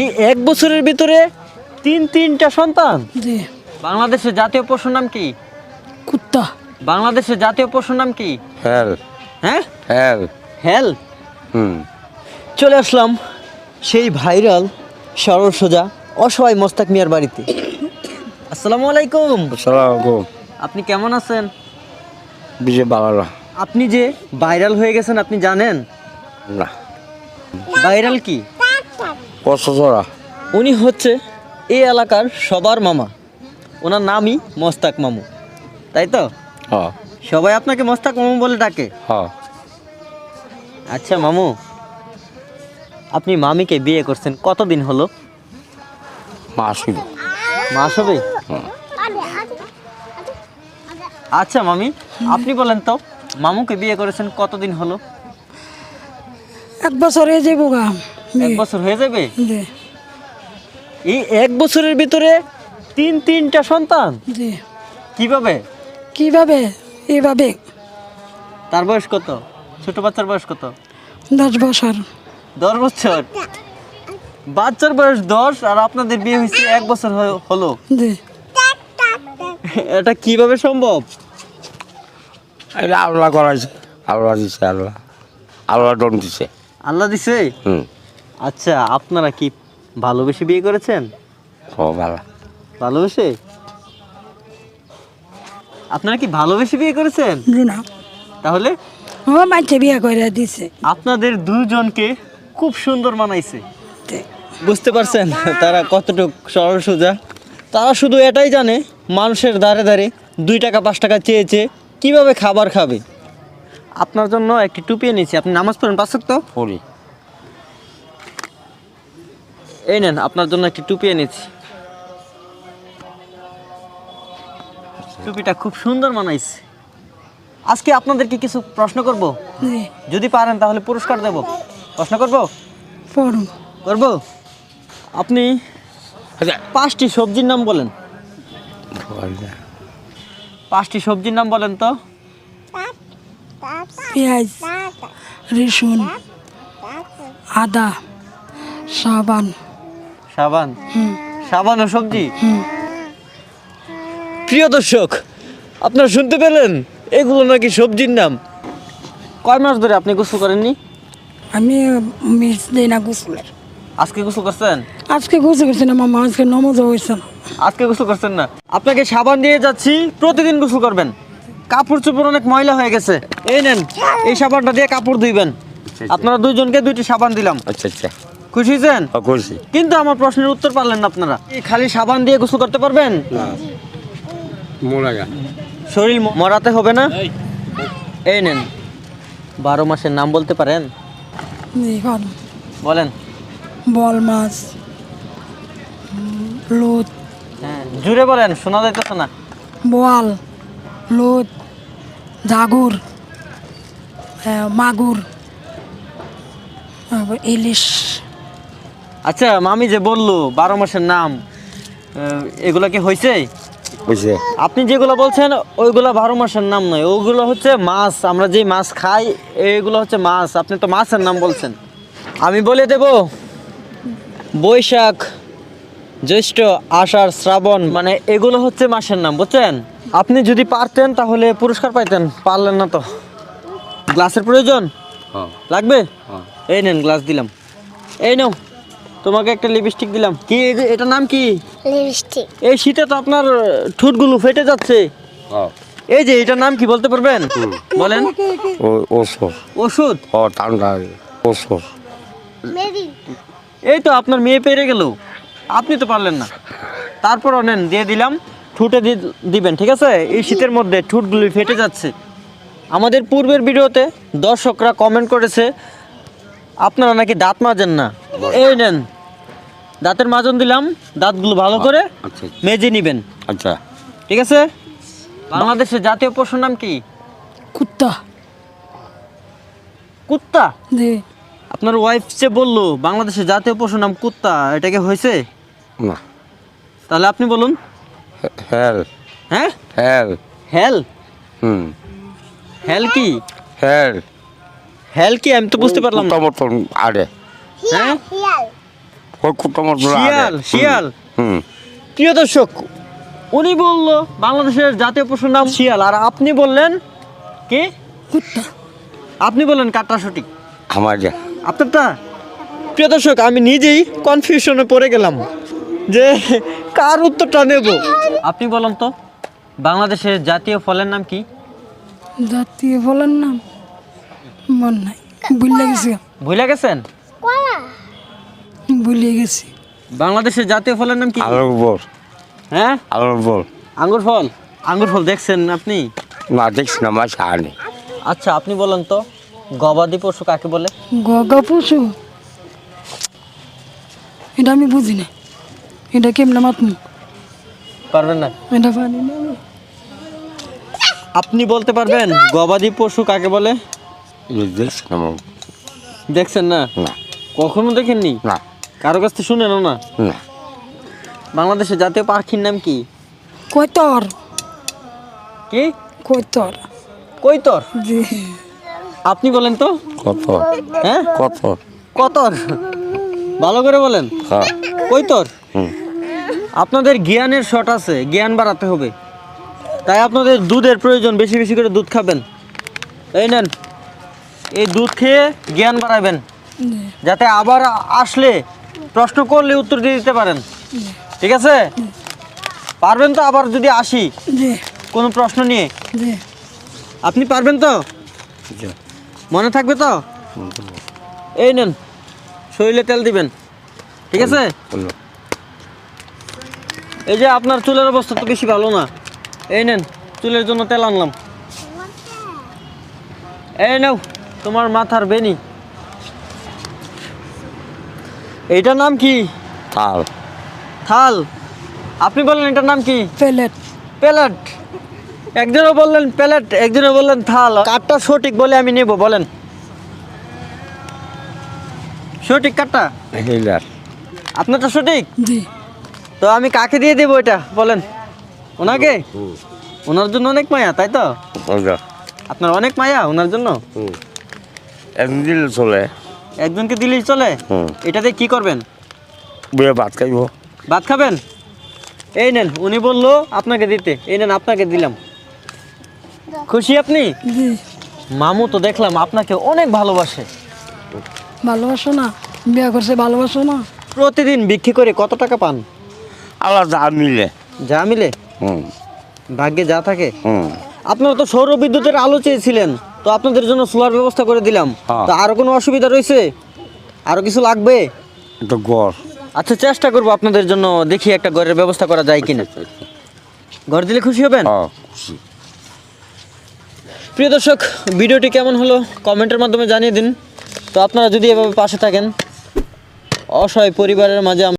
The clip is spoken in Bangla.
এই এক বছরের ভিতরে তিনটা সন্তান। জি। বাংলাদেশের জাতীয় পশুর নাম কি? কুত্তা। বাংলাদেশের জাতীয় পশুর নাম কি? হেল হ্যাঁ, হেল হেল। হুম চলে আসলাম সেই ভাইরাল সরল সোজা অসহায় মোস্তাক মিয়ার বাড়িতে। আসসালামু আলাইকুম। আসসালামু আপনি কেমন আছেন? বিজয় বাংলা আপনি যে ভাইরাল হয়ে গেছেন আপনি জানেন? না ভাইরাল কি? কষ্টরা উনি হচ্ছে এই এলাকার সবার মামা, ওনার নামই মোস্তাক মামু, তাই তো? হ্যাঁ সবাই আপনাকে মোস্তাক মামু বলে ডাকে। হ্যাঁ আচ্ছা মামু, আপনি মামিকে বিয়ে করছেন কতদিন হলো? মাসিক মাস হবে? আচ্ছা মামি, আপনি বলেন তো মামুকে বিয়ে করেছেন কতদিন হলো? 1 বছর হয়ে যাবো গা। 1 বছর হয়ে যাবে। জি। এই 1 বছরের ভিতরে তিনটা সন্তান। জি। কিভাবে? কিভাবে? এইভাবে। তার বয়স কত? ছোট বাচ্চার বয়স কত? 10 বছর। 10 বছর। বাচ্চার বয়স 10 আর আপনাদের বিয়ে হয়েছে 1 বছর হলো। জি। এটা কিভাবে সম্ভব? এটা আল্লাহ করাইছে, আল্লাহ দিছে, আল্লাহ আল্লাহ ডন দিছে। আল্লাহ দিছে। হুম আচ্ছা, আপনারা কি ভালোবেসে বিয়ে করেছেন? ও ভালো ভালোবেসে? আপনারা কি ভালোবেসে বিয়ে করেছেন? জি না। তাহলে ও মাইছে বিয়া করে দিছে। আপনাদের দুজনকে খুব সুন্দর মানাইছে। জি। বুঝতে পারছেন তারা কতটুকু সরল সোজা? তারা শুধু এটাই জানে মানুষের দ্বারে দ্বারে 2 টাকা 5 টাকা চেয়েছে কিভাবে খাবার খাবে। আপনার জন্য একটি টুপি এনেছি, আপনি নামাজ পড়েন 5 ওয়াক্ত? পড়ি এই নেন, আপনার জন্য একটি টুপি এনেছি। টুপিটা খুব সুন্দর মানাইছে। আজকে আপনাদেরকে কিছু প্রশ্ন করব, জি। যদি পারেন তাহলে পুরস্কার দেব। প্রশ্ন করব? পড়ো। করব। আপনি আচ্ছা 5টি সবজির নাম বলেন। 5টি সবজির নাম বলেন তো। পেঁয়াজ, রসুন, আদা, সাবান। সাবান? হুম। সাবান ও সবজি? হুম। প্রিয় দর্শক, আপনারা শুনতে পেলেন এগুলো নাকি সবজির নাম। কয় মাস ধরে আপনি গোসল করেননি? আমি মির্চ দিই না গোসলের। আজকে গোসল করছেন? আজকে গোসল করছি না মামা, আজকে নমাজ হয়েছে না। আজকে গোসল করছেন না? আপনাকে সাবান দিয়ে যাচ্ছি, প্রতিদিন গোসল করবেন। কাপড় চোপড় অনেক ময়লা হয়ে গেছে, এই নেন এই সাবানটা দিয়ে কাপড় ধুইবেন। আপনারা দুইজনকে 2টি সাবান দিলাম। আচ্ছা আচ্ছা খুশি হয়েছেন? করছি কিন্তু আমার প্রশ্নের উত্তর পারলেন না আপনারা। এই খালি সাবান দিয়ে গোসল করতে পারবেন? না মোলাগা শরীর মরাতে হবে না। এই নেন 12 মাসের নাম বলতে পারেন? জি, পারো। বলেন। বল মাছ, লোদ, হ্যাঁ জুড়ে বলেন, শোনা যাইতেছে না। বোয়াল, লোদ, জাগুর, মাগুর, ইলিশ। আচ্ছা মামি যে বললো 12 মাসের নাম, এগুলা কি হয়েছে? বুঝছে আপনি যেগুলো বলছেন ওইগুলো 12 মাসের নাম নয়, ওগুলো হচ্ছে মাছ। আমরা যে মাছ খাই এইগুলো হচ্ছে মাছ। আপনি তো মাছের নাম বলছেন। আমি বলে দেব, বৈশাখ, জ্যৈষ্ঠ, আষাঢ়, শ্রাবণ, মানে এগুলো হচ্ছে মাসের নাম, বুঝছেন? আপনি যদি পারতেন তাহলে পুরস্কার পাইতেন, পারলেন না তো। গ্লাসের প্রয়োজন হ্যাঁ লাগবে? হ্যাঁ এই নেন গ্লাস দিলাম। এই নাও তোমাকে একটা লিপস্টিক দিলাম। কি এটার নাম কি? লিপস্টিক। এই শীতে তো আপনার ঠোঁটগুলো ফেটে যাচ্ছে। হ্যাঁ এই যে এটার নাম কি বলতে পারবেন? বলেন। ও ওষুধ ওষুধ? ও ঠান্ডা ওষুধ মেরি। এই তো আপনার মেয়ে পেরে গেল, আপনি তো পারলেন না। তারপর নেন দিয়ে দিলাম, ঠোঁটে দিবেন, ঠিক আছে? এই শীতের মধ্যে ঠোঁটগুলি ফেটে যাচ্ছে। আমাদের পূর্বের ভিডিওতে দর্শকরা কমেন্ট করেছে আপনারা নাকি দাঁত মাজেন না। এই নেন দাঁতের মাজন দিলাম, দাঁতগুলো ভালো করে আচ্ছা মেজে নেবেন, আচ্ছা ঠিক আছে? বাংলাদেশের জাতীয় পশুর নাম কি? কুত্তা। কুত্তা? জি। আপনার ওয়াইফ যে বললো বাংলাদেশের জাতীয় পশুর নাম কুত্তা, এটা কি হয়েছে? না তাহলে আপনি বলুন। হেল হ্যাঁ, হেল হেল? হুম হেল কি? হেল হেল কি আমি তো বুঝতে পারলাম না। মতন আরে হ্যাঁ, হিয়াল। ওই কুট্টা মতো শিয়াল শিয়াল হুম প্রিয় দর্শক, উনি বলল বাংলাদেশের জাতীয় পশুর নাম শিয়াল, আর আপনি বললেন কি? কুত্তা আপনি বললেন কাটটা সঠিক আমার যা আপনারটা। প্রিয় দর্শক, আমি নিজেই কনফিউশনে পড়ে গেলাম যে কার উত্তরটা নেব। আপনি বলেন তো বাংলাদেশের জাতীয় ফলের নাম কি? জাতীয় ফলের নাম মন নাই, ভুলে গেছি, ভুলে গেছেন? কলা ভুলে গেছি। বাংলাদেশের জাতীয় ফলের নাম কি? আলোর বল হ্যাঁ, আলোর বল আঙ্গুর ফল। আঙ্গুর ফল দেখছেন আপনি? না দেখছি না আমার সাহানি আচ্ছা, আপনি বলেন তো গবাদি পশু কাকে বলে? গগা পশু, এটা আমি বুঝি না, এটা কেমনে মাতমু, পারবেন না? এটা পানি না। আপনি বলতে পারবেন গবাদি পশু কাকে বলে? দেখছি না মামু। দেখছেন না? না কখনো দেখেননি? না কারো কাছ থেকে শুনেনও না? না বাংলাদেশের জাতীয় পাখির নাম কি? কৈতর, কি? কৈতর, কৈতর। জি। আপনি বলেন তো? কত হ্যাঁ, কত কতর। ভালো করে বলেন। হ্যাঁ কৈতর। হুম আপনাদের জ্ঞানের শট আছে, জ্ঞান বাড়াতে হবে, তাই আপনাদের দুধের প্রয়োজন, বেশি বেশি করে দুধ খাবেন। এই নেন, এই দুধ খেয়ে জ্ঞান বাড়াবেন, জি, যাতে আবার আসলে প্রশ্ন করলে উত্তর দিয়ে দিতে পারেন। ঠিক আছে? পারবেন তো? আবার যদি আসি জি, কোনো প্রশ্ন নিয়ে, জি। আপনি পারবেন তো? জি। মনে থাকবে তো? এই নেন, শরীরে তেল দিবেন। ঠিক আছে? বলো। এই যে আপনার চুলের অবস্থা তো বেশি ভালো না, এই নেন চুলের জন্য তেল আনলাম। এই নাও তোমার মাথার বেনি। এইটার নাম কি? তাল থাল। আপনি বললেন এটার নাম কি? Plate, palette. একজনও বললেন প্যালেট, একজনও বললেন থাল। কাঠটা সঠিক বলে আমি নেব, বলেন সঠিক কাঠটা হিলার আপনারটা সঠিক। জি। তো আমি কাকে দিয়ে দেবো এটা বলেন? ওনাকে? ওনার জন্য অনেক মায়া, তাই তো? ওটা আপনার অনেক মায়া ওনার জন্য। হুম একদিন দিলে চলে একজনকে দিলেই চলে। হুম এটাতে কি করবেন? বইয়ে ভাত খাইব ভাত খাবেন? এই নেন, উনি বললো আপনাকে দিতে, এই নেন আপনাকে দিলাম। খুশি আপনি? জি। মামু তো দেখলাম আপনাকে অনেক ভালোবাসে। ভালোবাসো না, বিয়ে করছে ভালোবাসো না। প্রতিদিন বিক্রি করে কত টাকা পান? আল্লাহ যা মিলে যা মিলে, হুম ভাগ্যে যা থাকে। হুম আপনারা তো সৌর বিদ্যুতের আলো চেয়েছিলেন, তো আপনাদের জন্য সোলার ব্যবস্থা করে দিলাম। হ্যাঁ। তো আরো কোনো অসুবিধা রয়েছে? আরো কিছু লাগবে? এটা গড় আচ্ছা, চেষ্টা করবো আপনাদের জন্য, দেখি একটা ঘরের ব্যবস্থা করা যায় কিনা। ঘর দিলে খুশি হবেন? হ্যাঁ খুশি প্রিয় দর্শক, ভিডিওটি কেমন হলো কমেন্টের মাধ্যমে জানিয়ে দিন। তো আপনারা যদি এভাবে পাশে থাকেন, অসহায় পরিবারের মাঝে